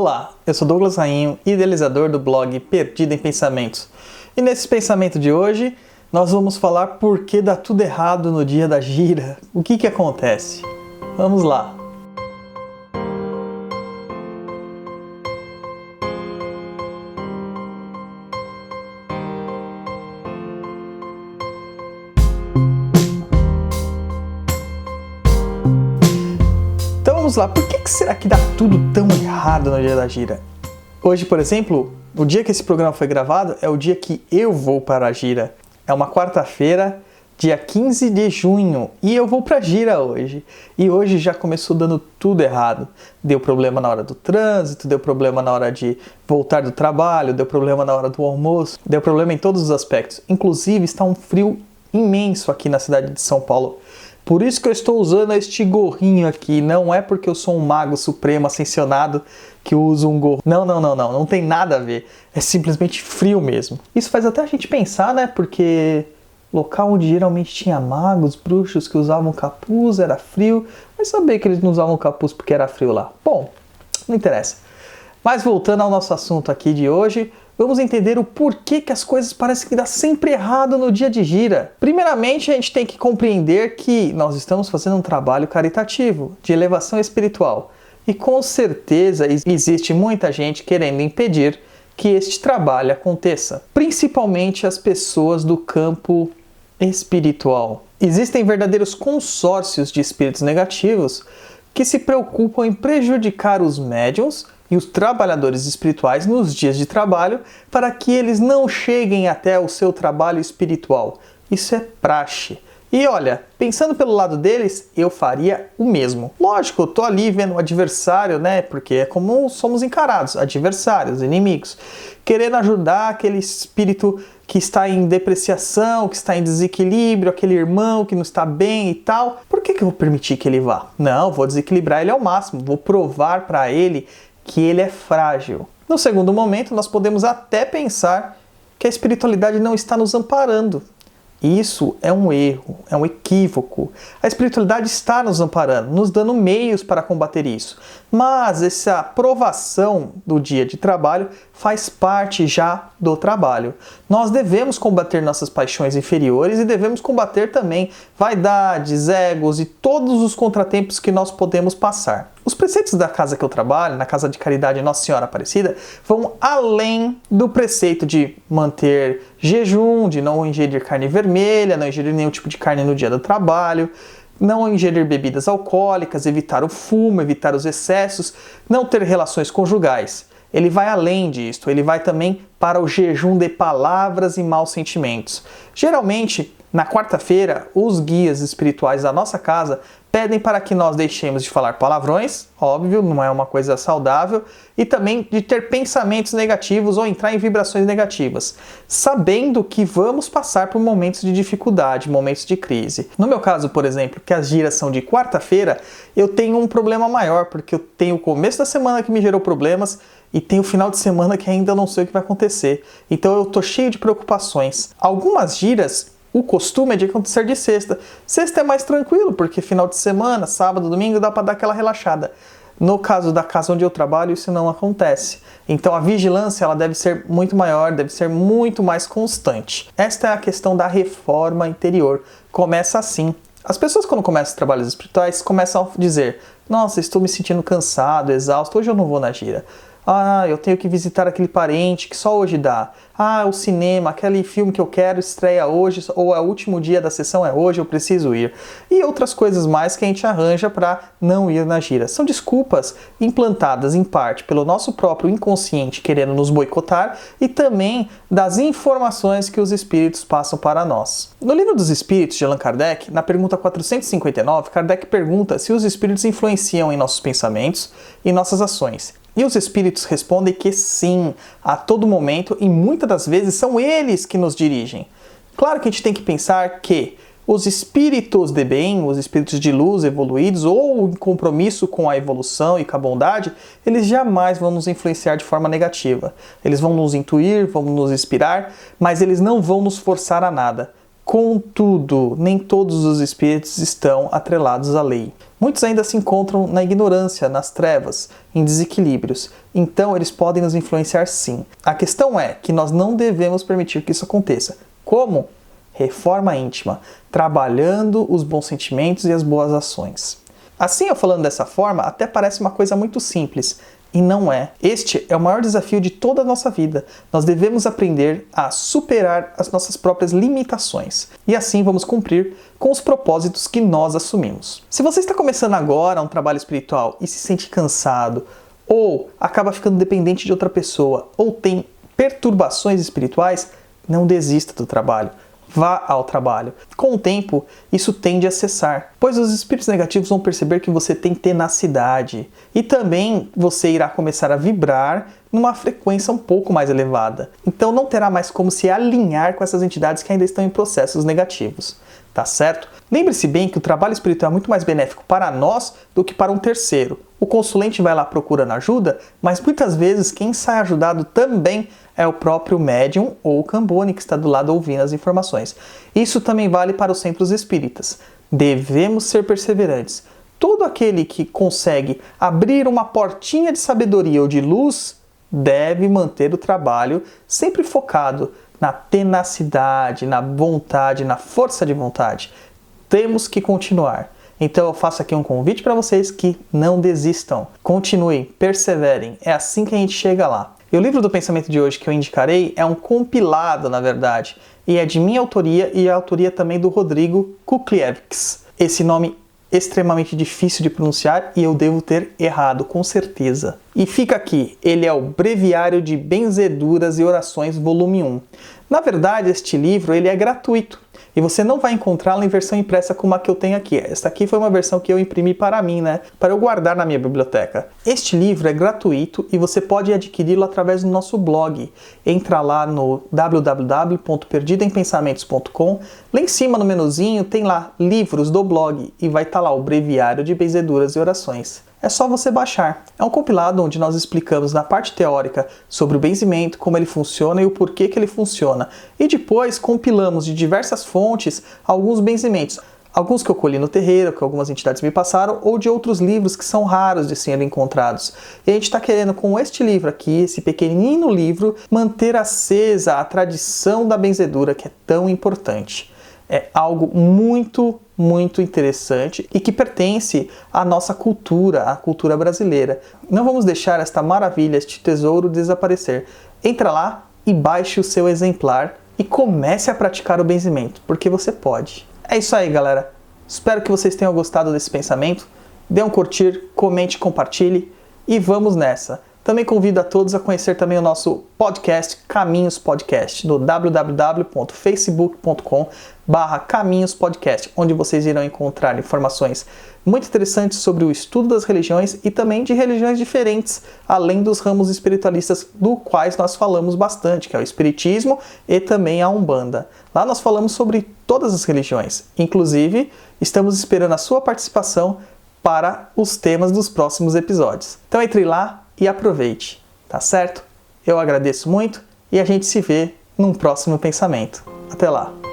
Olá, eu sou Douglas Rainho, idealizador do blog Perdido em Pensamentos. E nesse pensamento de hoje, nós vamos falar por que dá tudo errado no dia da gira. O que acontece? Vamos lá! Então vamos lá, por que será que dá tudo tão errado no dia da gira? Hoje, por exemplo, o dia que esse programa foi gravado é o dia que eu vou para a gira. É uma quarta-feira, dia 15 de junho, e eu vou para a gira hoje. E hoje já começou dando tudo errado. Deu problema na hora do trânsito, deu problema na hora de voltar do trabalho, deu problema na hora do almoço, deu problema em todos os aspectos. Inclusive, está um frio imenso aqui na cidade de São Paulo. Por isso que eu estou usando este gorrinho aqui. Não é porque eu sou um mago supremo ascensionado que eu uso um gorro. Não tem nada a ver. É simplesmente frio mesmo. Isso faz até a gente pensar, né? Porque local onde geralmente tinha magos, bruxos que usavam capuz, era frio. Mas saber que eles não usavam capuz porque era frio lá. Bom, não interessa. Mas voltando ao nosso assunto aqui de hoje, vamos entender o porquê que as coisas parecem que dá sempre errado no dia de gira. Primeiramente, a gente tem que compreender que nós estamos fazendo um trabalho caritativo, de elevação espiritual. E com certeza existe muita gente querendo impedir que este trabalho aconteça. Principalmente as pessoas do campo espiritual. Existem verdadeiros consórcios de espíritos negativos que se preocupam em prejudicar os médiuns e os trabalhadores espirituais nos dias de trabalho para que eles não cheguem até o seu trabalho espiritual. Isso é praxe. E olha, pensando pelo lado deles, eu faria o mesmo. Lógico, eu tô ali vendo o adversário, né? Porque é como somos encarados, adversários, inimigos. Querendo ajudar aquele espírito que está em depreciação, que está em desequilíbrio, aquele irmão que não está bem e tal. Por que eu vou permitir que ele vá? Não, vou desequilibrar ele ao máximo. Vou provar para ele que ele é frágil. No segundo momento, nós podemos até pensar que a espiritualidade não está nos amparando. Isso é um erro, é um equívoco. A espiritualidade está nos amparando, nos dando meios para combater isso. Mas essa provação do dia de trabalho faz parte já do trabalho. Nós devemos combater nossas paixões inferiores e devemos combater também vaidades, egos e todos os contratempos que nós podemos passar. Os preceitos da casa que eu trabalho, na Casa de Caridade Nossa Senhora Aparecida, vão além do preceito de manter jejum, de não ingerir carne vermelha, não ingerir nenhum tipo de carne no dia do trabalho, não ingerir bebidas alcoólicas, evitar o fumo, evitar os excessos, não ter relações conjugais. Ele vai além disto, ele vai também para o jejum de palavras e maus sentimentos. Geralmente, na quarta-feira, os guias espirituais da nossa casa pedem para que nós deixemos de falar palavrões, óbvio, não é uma coisa saudável, e também de ter pensamentos negativos ou entrar em vibrações negativas, sabendo que vamos passar por momentos de dificuldade, momentos de crise. No meu caso, por exemplo, que as giras são de quarta-feira, eu tenho um problema maior, porque eu tenho o começo da semana que me gerou problemas e tem o final de semana que ainda não sei o que vai acontecer. Então eu tô cheio de preocupações. Algumas giras, o costume é de acontecer de sexta. Sexta é mais tranquilo, porque final de semana, sábado, domingo, dá para dar aquela relaxada. No caso da casa onde eu trabalho, isso não acontece. Então a vigilância ela deve ser muito maior, deve ser muito mais constante. Esta é a questão da reforma interior. Começa assim. As pessoas quando começam os trabalhos espirituais, começam a dizer: nossa, estou me sentindo cansado, exausto, hoje eu não vou na gira. Ah, eu tenho que visitar aquele parente que só hoje dá. Ah, o cinema, aquele filme que eu quero estreia hoje, ou é o último dia da sessão é hoje, eu preciso ir. E outras coisas mais que a gente arranja para não ir na gira. São desculpas implantadas em parte pelo nosso próprio inconsciente querendo nos boicotar e também das informações que os espíritos passam para nós. No Livro dos Espíritos de Allan Kardec, na pergunta 459, Kardec pergunta se os espíritos influenciam em nossos pensamentos e nossas ações. E os espíritos respondem que sim, a todo momento e muitas das vezes são eles que nos dirigem. Claro que a gente tem que pensar que os espíritos de bem, os espíritos de luz evoluídos ou em compromisso com a evolução e com a bondade, eles jamais vão nos influenciar de forma negativa. Eles vão nos intuir, vão nos inspirar, mas eles não vão nos forçar a nada. Contudo, nem todos os espíritos estão atrelados à lei. Muitos ainda se encontram na ignorância, nas trevas, em desequilíbrios. Então, eles podem nos influenciar sim. A questão é que nós não devemos permitir que isso aconteça. Como? Reforma íntima, trabalhando os bons sentimentos e as boas ações. Assim, eu falando dessa forma, até parece uma coisa muito simples. E não é. Este é o maior desafio de toda a nossa vida. Nós devemos aprender a superar as nossas próprias limitações. E assim vamos cumprir com os propósitos que nós assumimos. Se você está começando agora um trabalho espiritual e se sente cansado, ou acaba ficando dependente de outra pessoa, ou tem perturbações espirituais, não desista do trabalho. Vá ao trabalho. Com o tempo, isso tende a cessar, pois os espíritos negativos vão perceber que você tem tenacidade e também você irá começar a vibrar numa frequência um pouco mais elevada. Então não terá mais como se alinhar com essas entidades que ainda estão em processos negativos. Tá certo? Lembre-se bem que o trabalho espiritual é muito mais benéfico para nós do que para um terceiro. O consulente vai lá procurando ajuda, mas muitas vezes quem sai ajudado também é o próprio médium ou o Cambone que está do lado ouvindo as informações. Isso também vale para os centros espíritas. Devemos ser perseverantes. Todo aquele que consegue abrir uma portinha de sabedoria ou de luz deve manter o trabalho sempre focado na tenacidade, na vontade, na força de vontade. Temos que continuar. Então eu faço aqui um convite para vocês que não desistam. Continuem, perseverem. É assim que a gente chega lá. E o livro do pensamento de hoje que eu indicarei é um compilado, na verdade, e é de minha autoria e a autoria também do Rodrigo Kukliewicz. Esse nome extremamente difícil de pronunciar e eu devo ter errado, com certeza. E fica aqui, ele é o Breviário de Benzeduras e Orações, volume 1. Na verdade, este livro ele é gratuito. E você não vai encontrá-lo em versão impressa como a que eu tenho aqui. Esta aqui foi uma versão que eu imprimi para mim, para eu guardar na minha biblioteca. Este livro é gratuito e você pode adquiri-lo através do nosso blog. Entra lá no www.perdidoempensamentos.com. Lá em cima no menuzinho tem lá livros do blog e vai estar lá o Breviário de Benzeduras e Orações. É só você baixar. É um compilado onde nós explicamos na parte teórica sobre o benzimento, como ele funciona e o porquê que ele funciona. E depois compilamos de diversas fontes alguns benzimentos. Alguns que eu colhi no terreiro, que algumas entidades me passaram, ou de outros livros que são raros de serem encontrados. E a gente está querendo, com este livro aqui, esse pequenino livro, manter acesa a tradição da benzedura, que é tão importante. É algo muito interessante e que pertence à nossa cultura, à cultura brasileira. Não vamos deixar esta maravilha, este tesouro desaparecer. Entra lá e baixe o seu exemplar e comece a praticar o benzimento, porque você pode. É isso aí, galera. Espero que vocês tenham gostado desse pensamento. Dê um curtir, comente, compartilhe e vamos nessa. Também convido a todos a conhecer também o nosso podcast, Caminhos Podcast, no www.facebook.com/Caminhos Podcast, onde vocês irão encontrar informações muito interessantes sobre o estudo das religiões e também de religiões diferentes, além dos ramos espiritualistas do quais nós falamos bastante, que é o Espiritismo e também a Umbanda. Lá nós falamos sobre todas as religiões, inclusive estamos esperando a sua participação para os temas dos próximos episódios. Então entre lá e aproveite, tá certo? Eu agradeço muito e a gente se vê num próximo pensamento. Até lá!